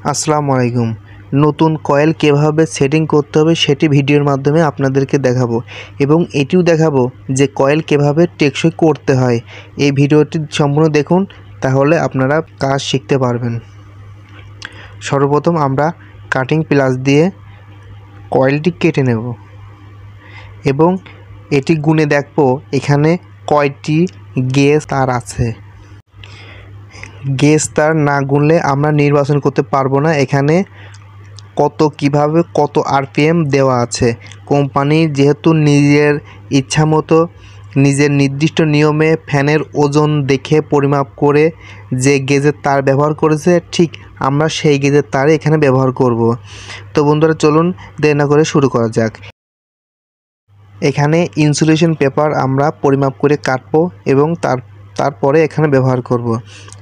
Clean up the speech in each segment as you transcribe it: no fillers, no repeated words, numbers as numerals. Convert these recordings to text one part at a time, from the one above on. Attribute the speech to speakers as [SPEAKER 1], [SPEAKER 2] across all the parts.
[SPEAKER 1] আসসালামু আলাইকুম। নতুন কয়েল কিভাবে সেটিং করতে হবে সেটি ভিডিওর মাধ্যমে আপনাদেরকে দেখাবো এবং এটিও দেখাবো যে কয়েল কিভাবে টেকসই করতে হয়। এই ভিডিওটি সম্পূর্ণ দেখুন, তাহলে আপনারা কাজ শিখতে পারবেন। সর্বপ্রথম আমরা কাটিং প্লাস দিয়ে কয়েলটি কেটে নেব এবং এটি গুনে দেখব এখানে কয়টি গেজ তার আছে। গেজ তার না গুনলে আমরা নির্বাচন করতে পারবো না এখানে কিভাবে কত আরপিএম দেওয়া আছে। কোম্পানি যেহেতু নিজের ইচ্ছামতো নিজের নির্দিষ্ট নিয়মে ফ্যানের ওজন দেখে পরিমাপ করে যে গেজের তার ব্যবহার করেছে, ঠিক আমরা সেই গেজের তার এখানে ব্যবহার করব। তো বন্ধুরা, চলুন দেরি না করে শুরু করা যাক। এখানে ইনসুলেশন পেপার আমরা পরিমাপ করে কাটবো এবং তারপরে এখানে ব্যবহার করব।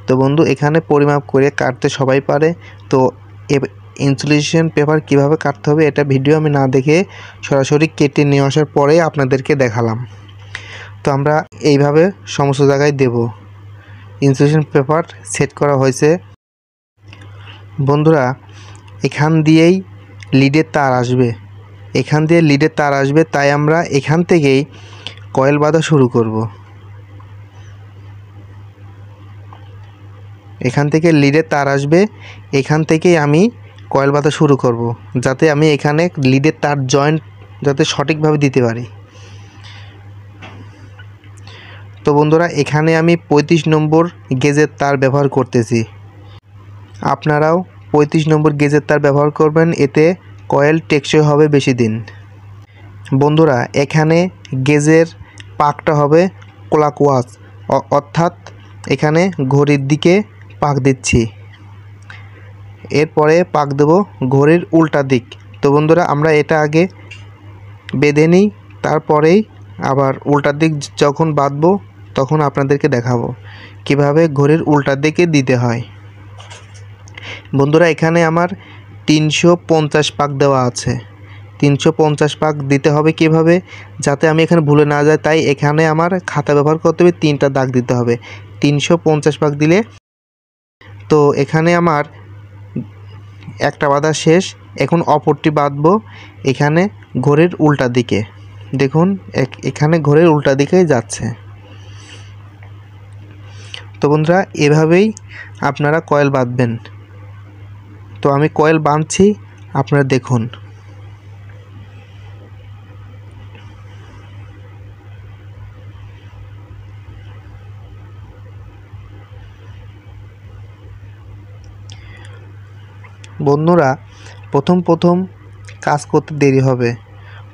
[SPEAKER 1] তো বন্ধু, এখানে পরিমাপ করে কাটতে সবাই পারে। তো ইনসুলেশন পেপার কিভাবে কাটতে হবে এটা ভিডিও আমি না দেখে সরাসরি কেটে নিয়ে আসার পরে আপনাদেরকে দেখালাম। তো আমরা এইভাবে সমস্ত জায়গায় দেব। ইনসুলেশন পেপার সেট করা হয়েছে। বন্ধুরা, এখান দিয়েই লিডের তার আসবে, তাই আমরা এখান থেকেই কয়েল বাঁধা শুরু করব। এখান থেকে লিডের তার আসবে, এখান থেকেই আমি কয়েল বাঁধা শুরু করব, যাতে আমি এখানে লিডের তার জয়েন্ট যাতে সঠিকভাবে দিতে পারি। তো বন্ধুরা, এখানে আমি 35 নম্বর গেজের তার ব্যবহার করতেছি। আপনারাও 35 নম্বর গেজের তার ব্যবহার করবেন, এতে কয়েল টেকসই হবে বেশি দিন। বন্ধুরা, এখানে গেজের পাকটা হবে ক্লকওয়াইজ, অর্থাৎ এখানে ঘড়ির দিকে পাক দিচ্ছি। এরপরে পাক দেব ঘড়ির উল্টা দিক। তো বন্ধুরা, আমরা এটা আগে বেঁধে নিই, তারপরেই আবার উল্টা দিক যখন বাঁধবো তখন আপনাদেরকে দেখাবো কিভাবে ঘড়ির উল্টা দিকে দিতে হয়। বন্ধুরা, এখানে আমার 350 পাক দেওয়া আছে। 350 পাক দিতে হবে কিভাবে, যাতে আমি এখানে ভুলে না যাই, তাই এখানে আমার খাতা ব্যবহার করতে হবে, 3টা দাগ দিতে হবে। 350 পাক দিলে তো এখানে আমার একটা বাঁধা শেষ। এখন অপরটি বাঁধবো এখানে ঘড়ির উল্টা দিকে। দেখুন, এখানে ঘড়ির উল্টা দিকেই যাচ্ছে। তো বন্ধুরা, এভাবেই আপনারা কয়েল বাঁধবেন। তো আমি কয়েল বাঁধছি, আপনারা দেখুন। বন্ধুরা, প্রথম কাজ করতে দেরি হবে,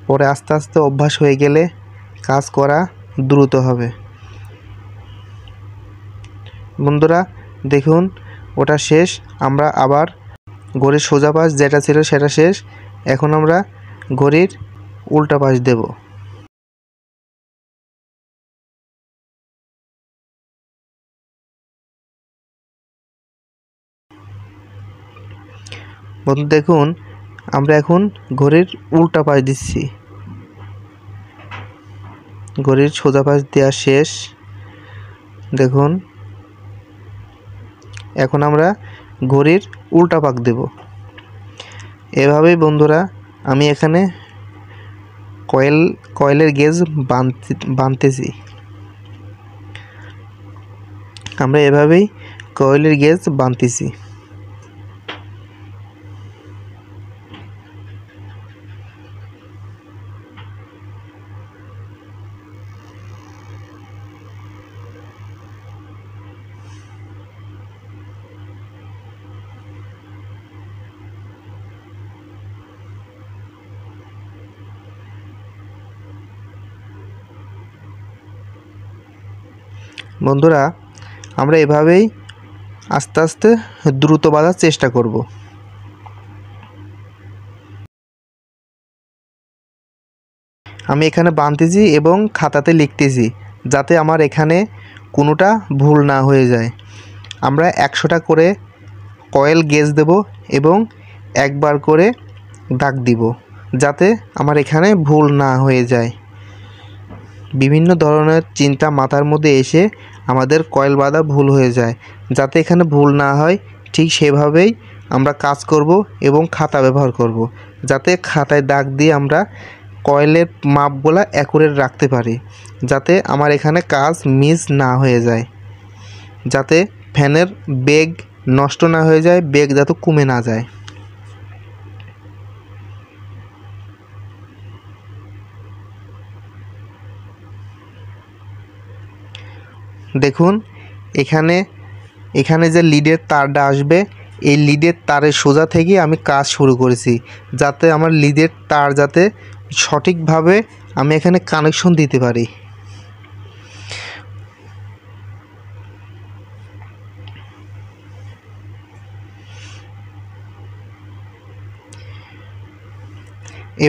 [SPEAKER 1] পরে আস্তে আস্তে অভ্যাস হয়ে গেলে কাজ করা দ্রুত হবে। বন্ধুরা দেখুন, ওটা শেষ। আমরা আবার ঘড়ির সোজা পাশ যেটা ছিল সেটা শেষ। এখন আমরা ঘড়ির উল্টা পাশ দেব। বন্ধু দেখুন, আমরা এখন ঘড়ির উল্টা পাশ দিচ্ছি। ঘড়ির সোজা পাশ দেওয়া শেষ। দেখুন, এখন আমরা ঘড়ির উল্টা পাক দেব। এভাবেই বন্ধুরা আমি এখানে কয়েলের গেজ বাঁধতেছি। আমরা এভাবেই কয়েলের গেজ বাঁধতেছি। বন্ধুরা, আমরা এভাবেই আস্তে আস্তে দ্রুত বাঁধার চেষ্টা করব। আমি এখানে বাঁধতেছি এবং খাতাতে লিখতেছি, যাতে আমার এখানে কোনোটা ভুল না হয়ে যায়। আমরা 100টা করে কয়েল গেজ দেব এবং একবার করে দাগ দিব, যাতে আমার এখানে ভুল না হয়ে যায়। বিভিন্ন ধরনের চিন্তা মাথার মধ্যে এসে আমাদের কয়েল বাঁধা ভুল হয়ে যায়, যাতে এখানে ভুল না হয় ঠিক সেভাবেই আমরা কাজ করব এবং খাতা ব্যবহার করব, যাতে খাতায় দাগ দিয়ে আমরা কয়েলের মাপগুলা অ্যাকুরেট রাখতে পারি, যাতে আমার এখানে কাজ মিস না হয়ে যায়, যাতে ফ্যানের বেগ নষ্ট না হয়ে যায়, বেগ যাতে কমে না যায়। দেখুন এখানে যে লিডের তারটা আসবে, এই লিডের তারের সোজা থেকে আমি কাজ শুরু করেছি, যাতে আমার লিডের তার যাতে সঠিকভাবে আমি এখানে কানেকশন দিতে পারি।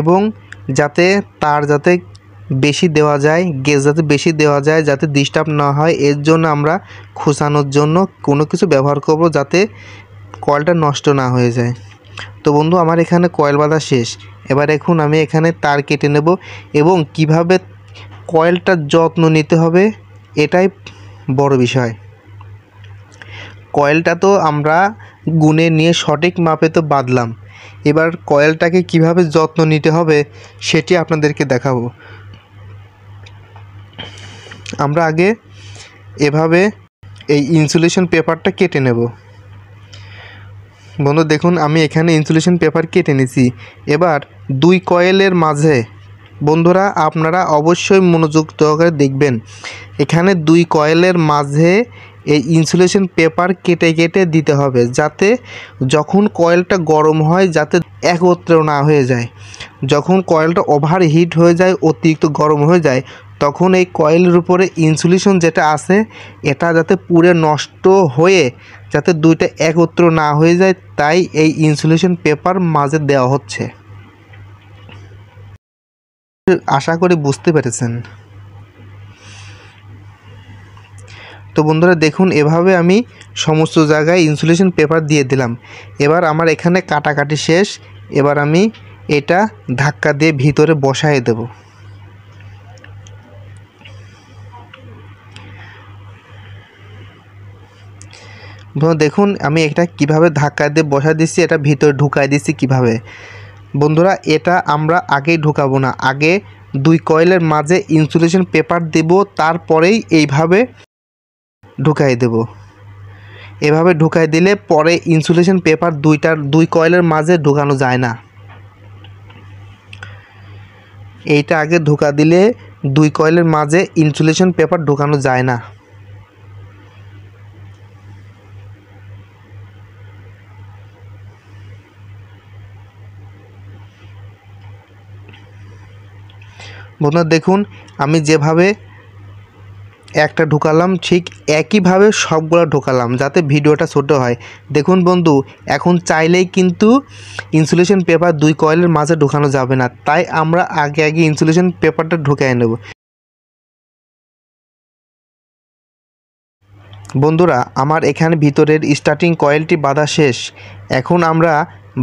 [SPEAKER 1] এবং যাতে তার যাতে বেশি দেওয়া যায়, গেজ যাতে বেশি দেওয়া যায়, যাতে ডিস্টার্ব না হয়, এর জন্য আমরা খোঁচানোর জন্য কোনো কিছু ব্যবহার করব, যাতে কয়েলটা নষ্ট না হয়ে যায়। তো বন্ধু, আমার এখানে কয়েল বাঁধা শেষ। এবার এখন আমি এখানে তার কেটে নেব এবং কিভাবে কয়েলটার যত্ন নিতে হবে এটাই বড় বিষয়। কয়েলটা তো আমরা গুনে নিয়ে সঠিক মাপে তো বাঁধলাম, এবার কয়েলটাকে কিভাবে যত্ন নিতে হবে সেটি আপনাদেরকে দেখাবো। আমরা আগে এভাবে এই ইনসুলেশন পেপারটা কেটে নেব। বন্ধু দেখুন, আমি এখানে ইনসুলেশন পেপার কেটে নিয়েছি। এবার দুই কয়েলের মাঝে, বন্ধুরা আপনারা অবশ্যই মনোযোগ সহকারে দেখবেন, এখানে দুই কয়েলের মাঝে এই ইনসুলেশন পেপার কেটে কেটে দিতে হবে, যাতে যখন কয়েলটা গরম হয় যাতে একত্র না হয়ে যায়। যখন কয়েলটা ওভার হিট হয়ে যায়, অতিরিক্ত গরম হয়ে যায়, তখন এই কয়েলের উপরে ইনসুলেশন যেটা আছে এটা যাতে পুরো নষ্ট হয়ে যাতে দুইটা একত্র না হয়ে যায়, তাই এই ইনসুলেশন পেপার মাঝে দেওয়া হচ্ছে। আশা করি বুঝতে পেরেছেন। তো বন্ধুরা দেখুন, এভাবে আমি সমস্ত জায়গায় ইনসুলেশন পেপার দিয়ে দিলাম। এবার আমার এখানে কাটাকাটি শেষ। এবার আমি এটা ধাক্কা দিয়ে ভিতরে বসায় দেব। দেখুন আমি এটা কিভাবে ধাক্কা দিয়ে বসায় দিচ্ছি, এটা ভিতরে ঢুকাই দিচ্ছি কিভাবে। বন্ধুরা এটা আমরা আগেই ঢুকাবো না, আগে দুই কয়েলের মাঝে ইনসুলেশন পেপার দেব, তারপরেই এইভাবে ঢুকাই দেব। এভাবে ঢুকাই দিলে পরে ইনসুলেশন পেপার দুই কয়েলের মাঝে ঢুকানো যায় না। এইটা আগে ঢুকা দিলে দুই কয়েলের মাঝে ইনসুলেশন পেপার ঢুকানো যায় না। বন্ধুরা দেখুন, আমি যেভাবে একটা ঢুকালাম ঠিক একইভাবে সবগুলো ঢুকালাম, যাতে ভিডিওটা ছোট হয়। দেখুন বন্ধু, এখন চাইলেই কিন্তু ইনসুলেশন পেপার দুই কয়েলের মাঝে ঢুকানো যাবে না, তাই আমরা আগে আগে ইনসুলেশন পেপারটা ঢুকাই নেব। বন্ধুরা আমার এখানে ভিতরের স্টার্টিং কয়েলটি বাঁধা শেষ। এখন আমরা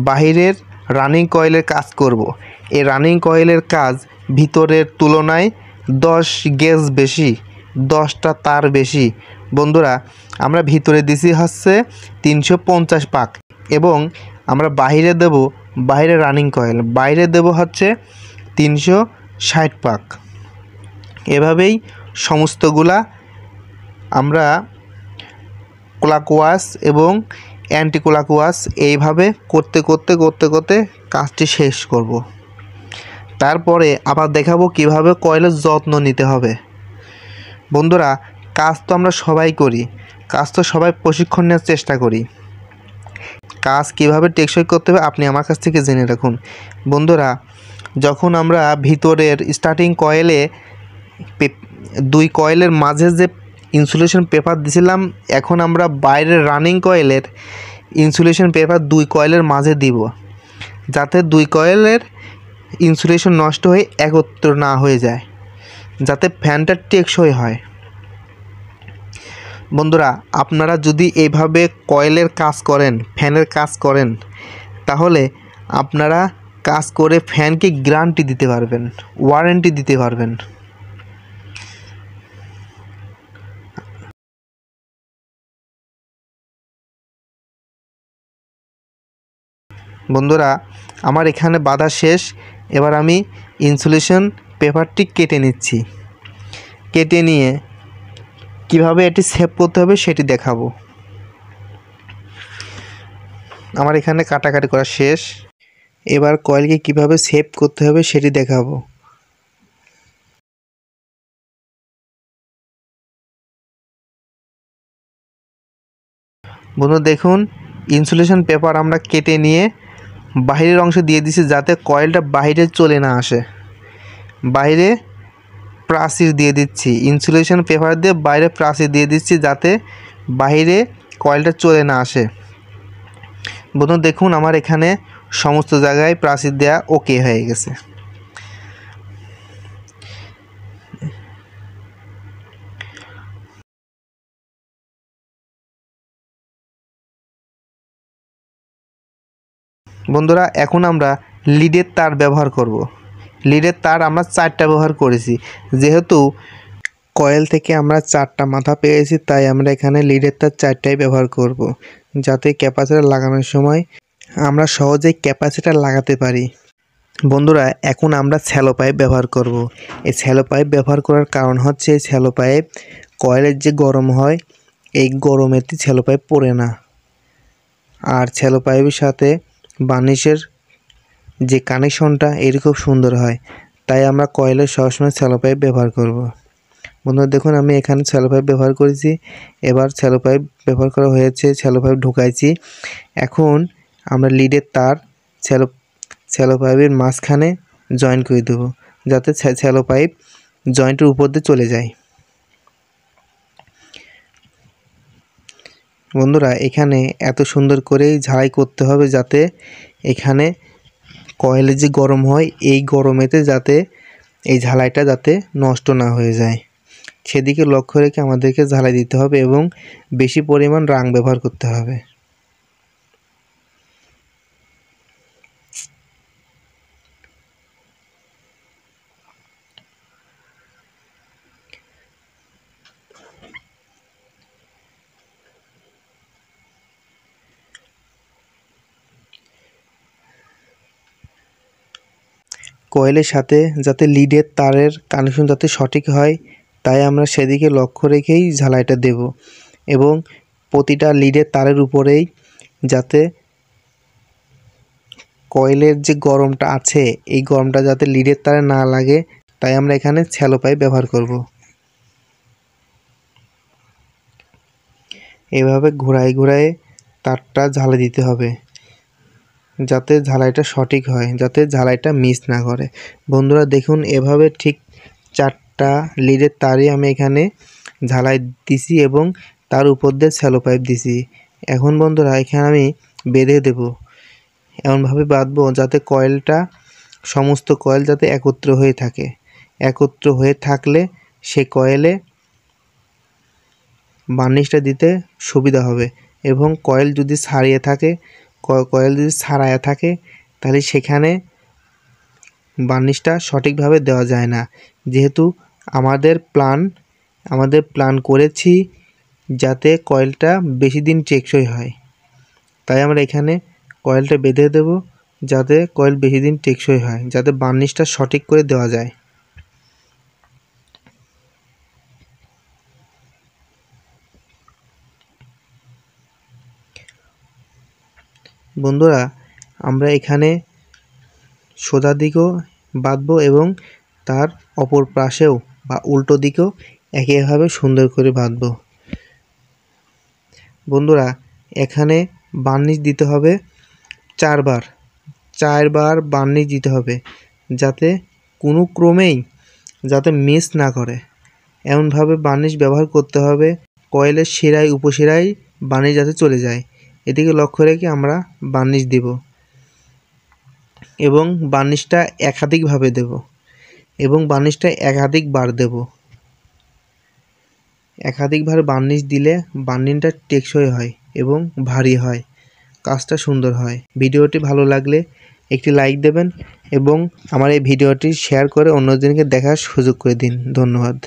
[SPEAKER 1] বাহিরের রানিং কয়েলের কাজ করব। এই রানিং কয়েলের কাজ ভিতরের তুলনায় 10 গেজ বেশি, 10টা তার বেশি। বন্ধুরা আমরা ভিতরে দিছি হচ্ছে 350 পাক, এবং আমরা বাইরে দেব, বাইরে রানিং কয়েল বাইরে দেব হচ্ছে 360 পাক। এভাবেই সমস্তগুলা আমরা ক্লকওয়াইজ এবং অ্যান্টি ক্লকওয়াইজ এইভাবে করতে করতে করতে করতে কাজটি শেষ করব। তারপরে আবার দেখাবো কিভাবে কয়েলের যত্ন নিতে হবে। বন্ধুরা কাজ তো আমরা সবাই করি, কাজ তো সবাই প্রশিক্ষণ নেওয়ার চেষ্টা করি, কাজ কিভাবে টেকসই করতে হবে আপনি আমার কাছ থেকে জেনে রাখুন। বন্ধুরা যখন আমরা ভিতরের স্টার্টিং কয়েলে দুই কয়েলের মাঝে যে ইনসুলেশন পেপার দিছিলাম, এখন আমরা বাইরের রানিং কয়েলের ইনসুলেশন পেপার দুই কয়েলের মাঝে দিব, যাতে দুই কয়েলের ইনসুলেশন নষ্ট হয়ে একত্র না হয়ে যায়, যাতে ফ্যানটা টেকসই হয়। বন্ধুরা আপনারা যদি এইভাবে কয়েলের কাজ করেন, ফ্যানের কাজ করেন, তাহলে আপনারা কাজ করে ফ্যানকে গ্যারান্টি দিতে পারবেন, ওয়ারেন্টি দিতে পারবেন। বন্ধুরা আমার এখানে বাঁধা শেষ। এবার আমি ইনসুলেশন পেপারটি কেটে নিচ্ছি। কেটে নিয়ে কিভাবে এটি সেভ করতে হবে সেটি দেখাবো। আমার এখানে কাটাকাটি করা শেষ। এবার কয়েলকে কিভাবে সেভ করতে হবে সেটি দেখাবো। বন্ধু দেখুন, ইনসুলেশন পেপার আমরা কেটে নিয়ে বাইরের অংশ দিয়ে দিছি যাতে কয়েলটা বাইরে চলে না আসে। বাইরে প্রাচীর দিয়ে দিচ্ছি, ইনসুলেশন পেপার দিয়ে বাইরে প্রাচীর দিয়ে দিচ্ছি যাতে বাইরে কয়েলটা চলে না আসে। বন্ধু দেখুন আমার এখানে সমস্ত জায়গায় প্রাচীর দেওয়া ওকে হয়ে গেছে। বন্ধুরা এখন আমরা লিডের তার ব্যবহার করব। লিডের তার আমরা 4টা ব্যবহার করেছি, যেহেতু কয়েল থেকে আমরা 4টা মাথা পেয়েছি তাই আমরা এখানে লিডের তার 4টাই ব্যবহার করব, যাতে ক্যাপাসিটর লাগানোর সময় আমরা সহজেই ক্যাপাসিটর লাগাতে পারি। বন্ধুরা এখন আমরা স্যালো পাইপ ব্যবহার করব। এই স্যালো পাইপ ব্যবহার করার কারণ হচ্ছে এই স্যালো পাইপ কয়েলের যে গরম হয় এই গরমেতে স্যালো পাইপ পড়ে না, আর স্যালো পাইপের সাথে বার্নিশের যে কানেকশনটা এর খুব সুন্দর হয়, তাই আমরা কয়েলের সবসময় স্যালো পাইপ ব্যবহার করব। বন্ধুরা দেখুন আমি এখানে স্যালো পাইপ ব্যবহার করেছি। এবার স্যালো পাইপ ব্যবহার করা হয়েছে, স্যালো পাইপ ঢুকাইছি। এখন আমরা লিডের তার স্যালো পাইপের মাঝখানে জয়েন করে দেবো, যাতে স্যালো পাইপ জয়েন্টের উপর দিয়ে চলে যায়। বন্ধুরা এখানে এত সুন্দর করেই ঝালাই করতে হবে যাতে এখানে কয়েলে যে গরম হয় এই গরমেতে যাতে এই ঝালাইটা যাতে নষ্ট না হয়ে যায়, সেদিকে লক্ষ্য রেখে আমাদেরকে ঝালাই দিতে হবে এবং বেশি পরিমাণ রাং ব্যবহার করতে হবে। কয়েলের সাথে যাতে লিডের তারের কানেকশন যাতে সঠিক হয় তাই আমরা সেদিকে লক্ষ্য রেখেই ঝালাইটা দেব, এবং প্রতিটা লিডের তারের উপরেই যাতে কয়েলের যে গরমটা আছে এই গরমটা যাতে লিডের তারে না লাগে তাই আমরা এখানে স্যালো পাইপ ব্যবহার করব। এভাবে ঘোরায় ঘোরায় তারটা ঝালাই দিতে হবে যাতে ঝালাইটা সঠিক হয়, যাতে ঝালাইটা মিস না করে। বন্ধুরা দেখুন এভাবে ঠিক 4টা লিডের তারই আমি এখানে ঝালাই দিছি এবং তার উপর দিয়ে স্যালো পাইপ দিছি। এখন বন্ধুরা এখানে আমি বেঁধে দেব, এমনভাবে বাঁধবো যাতে কয়েলটা সমস্ত কয়েল যাতে একত্র হয়ে থাকে। একত্র হয়ে থাকলে সে কয়েলে বার্নিশটা দিতে সুবিধা হবে, এবং কয়েল যদি ছাড়িয়ে থাকে তাহলে সেখানে বার্নিশটা সঠিকভাবে দেওয়া যায় না। যেহেতু আমাদের প্ল্যান করেছি যাতে কয়েলটা বেশি দিন টেকসই হয়, তাই আমরা এখানে কয়েলটা বেঁধে দেব যাতে কয়েল বেশি দিন টেকসই হয়, যাতে বার্নিশটা সঠিক করে দেওয়া যায়। বন্ধুরা আমরা এখানে সোজা দিকেও বাঁধবো এবং তার অপর পাশেও বা উল্টো দিকেও একইভাবে সুন্দর করে বাঁধবো। বন্ধুরা এখানে বার্নিশ দিতে হবে 4বার বার্নিশ দিতে হবে, যাতে কোনো ক্রমেই যাতে মিস না করে, এমনভাবে বার্নিশ ব্যবহার করতে হবে কয়েলের শিরায় উপশিরায় বার্নিশ যাতে চলে যায়। এদিকে লক্ষ্য রেখে আমরা বার্নিশ দিব, এবং বার্নিশটা একাধিকভাবে দেব, এবং বার্নিশটা একাধিকবার দেব। একাধিকবার বার্নিশ দিলে বার্নিশটা টেকসই হয় এবং ভারী হয়, কাজটা সুন্দর হয়। ভিডিওটি ভালো লাগলে একটি লাইক দেবেন এবং আমার এই ভিডিওটি শেয়ার করে অন্যজনকে দেখার সুযোগ করে দিন। ধন্যবাদ।